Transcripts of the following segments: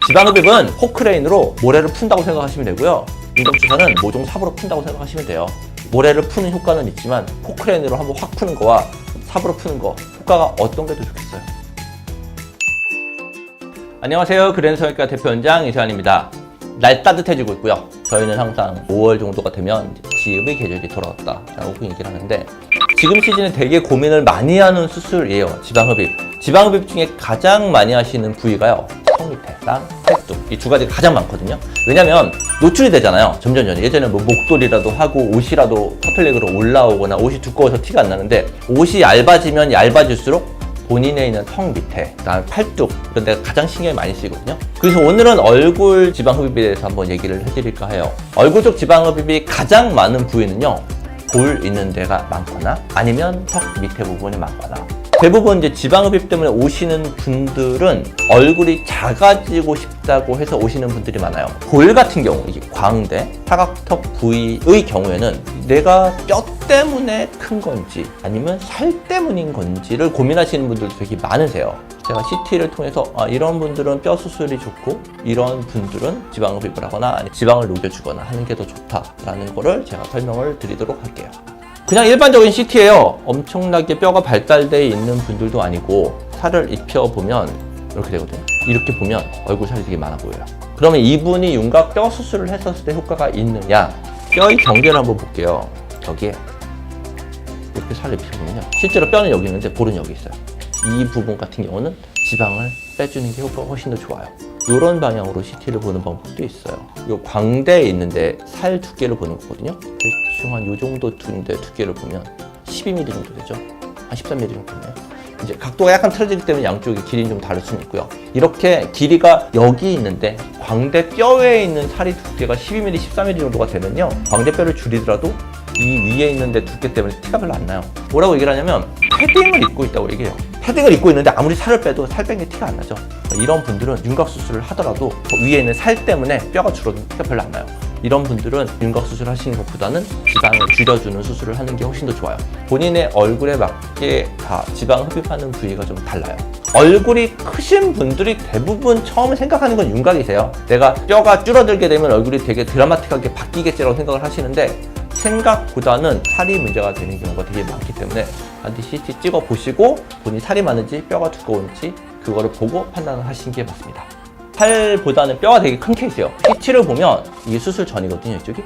지방흡입은 포크레인으로 모래를 푼다고 생각하시면 되고요. 윤곽주사는 모종 삽으로 푼다고 생각하시면 돼요. 모래를 푸는 효과는 있지만 포크레인으로 한번 확 푸는 거와 삽으로 푸는 거 효과가 어떤 게 더 좋겠어요? 안녕하세요. 그랜 성형외과 대표원장 이세환입니다. 날 따뜻해지고 있고요. 저희는 항상 5월 정도가 되면 지읍의 계절이 돌아왔다 라고 얘기를 하는데, 지금 시즌에 되게 고민을 많이 하는 수술이에요. 지방흡입. 지방흡입 중에 가장 많이 하시는 부위가요, 턱 밑에랑 팔뚝, 이 두 가지가 가장 많거든요. 왜냐면 노출이 되잖아요. 점점 예전에 뭐 목도리라도 하고 옷이라도 커플렉으로 올라오거나 옷이 두꺼워서 티가 안 나는데, 옷이 얇아지면 얇아질수록 본인에 있는 턱 밑에, 그다음 팔뚝, 이런 데가 가장 신경이 많이 쓰이거든요. 그래서 오늘은 얼굴 지방흡입에 대해서 한번 얘기를 해드릴까 해요. 얼굴 쪽 지방흡입이 가장 많은 부위는요, 볼 있는 데가 많거나 아니면 턱 밑에 부분이 많거나, 대부분 이제 지방흡입 때문에 오시는 분들은 얼굴이 작아지고 싶다고 해서 오시는 분들이 많아요. 볼 같은 경우, 이게 광대, 사각턱 부위의 경우에는 내가 뼈 때문에 큰 건지 아니면 살 때문인 건지를 고민하시는 분들도 되게 많으세요. 제가 CT를 통해서 이런 분들은 뼈 수술이 좋고 이런 분들은 지방흡입을 하거나 지방을 녹여주거나 하는 게 더 좋다라는 거를 제가 설명을 드리도록 할게요. 그냥 일반적인 CT예요. 엄청나게 뼈가 발달되어 있는 분들도 아니고, 살을 입혀보면 이렇게 되거든요. 이렇게 보면 얼굴 살이 되게 많아 보여요. 그러면 이분이 윤곽 뼈 수술을 했었을 때 효과가 있느냐? 뼈의 경계를 한번 볼게요. 여기에 이렇게 살을 입혀보면요, 실제로 뼈는 여기 있는데 볼은 여기 있어요. 이 부분 같은 경우는 지방을 빼주는 게 효과가 훨씬 더 좋아요. 이런 방향으로 CT를 보는 방법도 있어요. 이 광대에 있는데 살 두께를 보는 거거든요. 대충 한 이 정도 두께를 보면 12mm 정도 되죠. 한 13mm 정도 되네요. 이제 각도가 약간 틀어지기 때문에 양쪽의 길이는 좀 다를 수는 있고요. 이렇게 길이가 여기 있는데 광대 뼈에 있는 살이 두께가 12mm, 13mm 정도가 되면요, 광대뼈를 줄이더라도 이 위에 있는데 두께 때문에 티가 별로 안 나요. 뭐라고 얘기를 하냐면 패딩을 입고 있다고 얘기해요. 패딩을 입고 있는데 아무리 살을 빼도 살 뺀 게 티가 안 나죠. 이런 분들은 윤곽 수술을 하더라도 위에 있는 살 때문에 뼈가 줄어도 티가 별로 안 나요. 이런 분들은 윤곽 수술 하시는 것보다는 지방을 줄여주는 수술을 하는 게 훨씬 더 좋아요. 본인의 얼굴에 맞게 다 지방 흡입하는 부위가 좀 달라요. 얼굴이 크신 분들이 대부분 처음에 생각하는 건 윤곽이세요. 내가 뼈가 줄어들게 되면 얼굴이 되게 드라마틱하게 바뀌겠지라고 생각을 하시는데, 생각보다는 살이 문제가 되는 경우가 되게 많기 때문에 반드시 CT 찍어 보시고 본인이 살이 많은지 뼈가 두꺼운지 그거를 보고 판단을 하시는 게 맞습니다. 살보다는 뼈가 되게 큰 케이스예요. CT를 보면 이게 수술 전이거든요. 이쪽이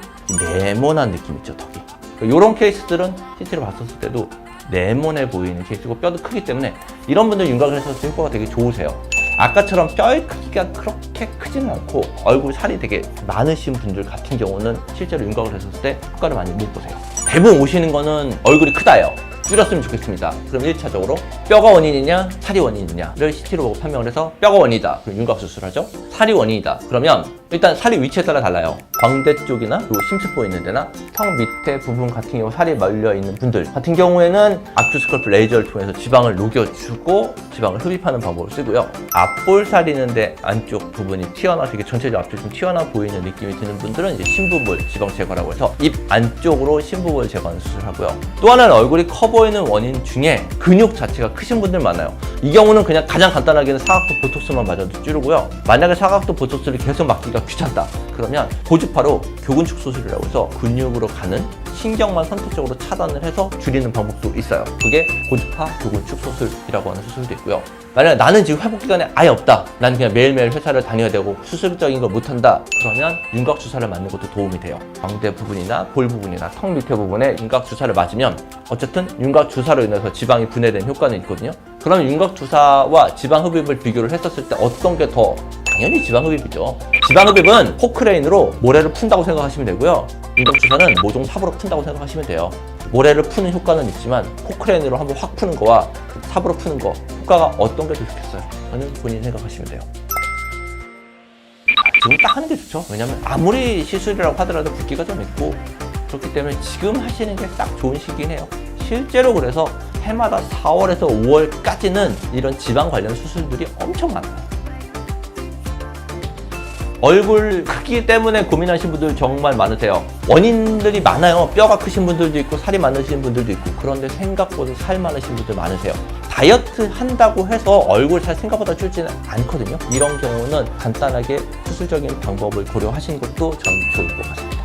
네모난 느낌 있죠, 턱이. 이런 케이스들은 CT를 봤었을 때도 네모네 보이는 케이스고, 뼈도 크기 때문에 이런 분들 윤곽을 했었을 때 효과가 되게 좋으세요. 아까처럼 뼈의 크기가 그렇게 크지는 않고 얼굴 살이 되게 많으신 분들 같은 경우는 실제로 윤곽을 했었을 때 효과를 많이 못 보세요. 대부분 오시는 거는 얼굴이 크다예요. 줄였으면 좋겠습니다. 그럼 1차적으로 뼈가 원인이냐 살이 원인이냐를 CT로 보고 판명을 해서 뼈가 원인이다, 그럼 윤곽 수술하죠. 살이 원인이다, 그러면 일단 살이 위치에 따라 달라요. 광대 쪽이나 그리고 심습보 있는 데나 턱 밑에 부분 같은 경우 살이 말려 있는 분들 같은 경우에는 압투스컬프 레이저를 통해서 지방을 녹여주고 지방을 흡입하는 방법을 쓰고요. 앞볼 살 있는데 안쪽 부분이 튀어나와서 이게 전체적으로 앞쪽이 좀 튀어나와 보이는 느낌이 드는 분들은 이제 심부볼 지방 제거라고 해서 입 안쪽으로 심부볼 제거하는 수술을 하고요. 또 하나는 얼굴이 커 보이는 원인 중에 근육 자체가 크신 분들 많아요. 이 경우는 그냥 가장 간단하게는 사각도 보톡스만 맞아도 줄이고요. 만약에 사각도 보톡스를 계속 맞기가 귀찮다, 그러면 고주파로 교근축 수술이라고 해서 근육으로 가는 신경만 선택적으로 차단을 해서 줄이는 방법도 있어요. 그게 고주파 교근축 수술이라고 하는 수술도 있고요. 만약에 나는 지금 회복 기간이 아예 없다, 나는 그냥 매일매일 회사를 다녀야 되고 수술적인 걸 못한다, 그러면 윤곽 주사를 맞는 것도 도움이 돼요. 광대 부분이나 볼 부분이나 턱 밑에 부분에 윤곽 주사를 맞으면 어쨌든 윤곽 주사로 인해서 지방이 분해되는 효과는 있거든요. 그러면 윤곽 주사와 지방 흡입을 비교를 했었을 때 어떤 게 더? 당연히 지방 흡입이죠. 지방 흡입은 포크레인으로 모래를 푼다고 생각하시면 되고요. 윤곽 주사는 모종 삽으로 푼다고 생각하시면 돼요. 모래를 푸는 효과는 있지만 포크레인으로 한번 확 푸는 거와 삽으로 푸는 거 효과가 어떤 게 더 좋겠어요? 저는 본인 생각하시면 돼요. 지금 딱 하는 게 좋죠. 왜냐면 아무리 시술이라고 하더라도 붓기가 좀 있고 그렇기 때문에 지금 하시는 게 딱 좋은 시기긴 해요. 실제로 그래서 해마다 4월에서 5월까지는 이런 지방 관련 수술들이 엄청 많아요. 얼굴 크기 때문에 고민하신 분들 정말 많으세요. 원인들이 많아요. 뼈가 크신 분들도 있고 살이 많으신 분들도 있고, 그런데 생각보다 살 많으신 분들 많으세요. 다이어트 한다고 해서 얼굴 살 생각보다 줄지는 않거든요. 이런 경우는 간단하게 수술적인 방법을 고려하시는 것도 전 좋을 것 같습니다.